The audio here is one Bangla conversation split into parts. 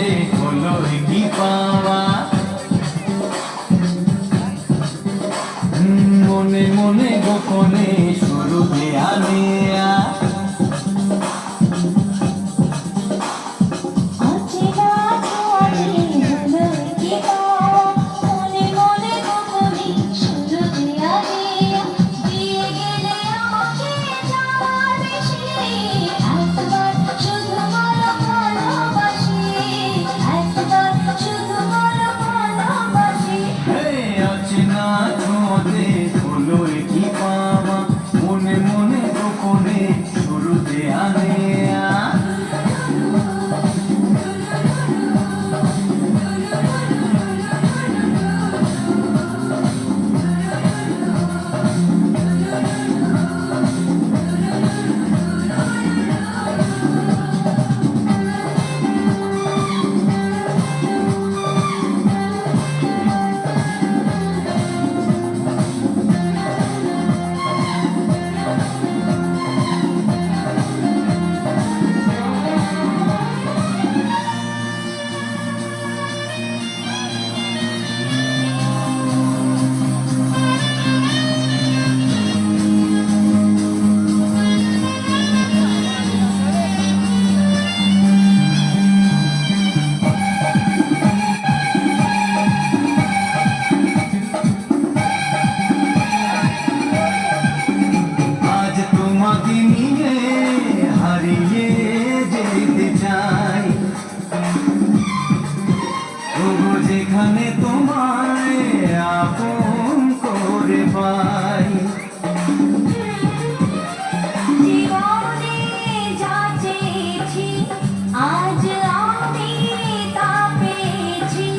ছোঁয়াতে হলো কি পাওয়া, মনে মনে গোপনে শুরুতে আনেয়া। মনে মনে গোপনে শুরুতে আনেয়া। হারিয়ে যেতে চাই তবু যেখানে তোমায় আপন করে পাই। জীবনে যা চেয়েছি আজ আমি তা পেয়েছি,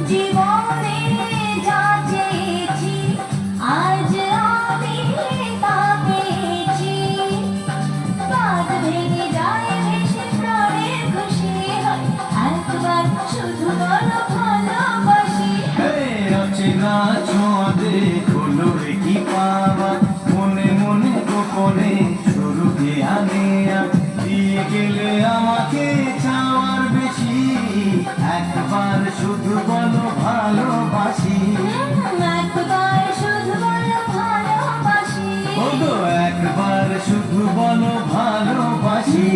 জীবনে যা চেয়েছি আজ আমি তা পেয়েছি। বাঁধ ভেঙে যায় ভেসে প্রাণের খুশি হয়, একবার শুধু বলো ভালোবাসি। অচেনা ছোঁয়াতে হলো কি পাওয়া, মনে মনে গোপনে শুরুতে আনেয়া। দিয়ে গেলে আমাকে চাওয়ার বেশি, একবার শুধু বলো ভালোবাসি। একবার শুধু বলো ভালোবাসি, একবার শুধু বলো ভালোবাসি।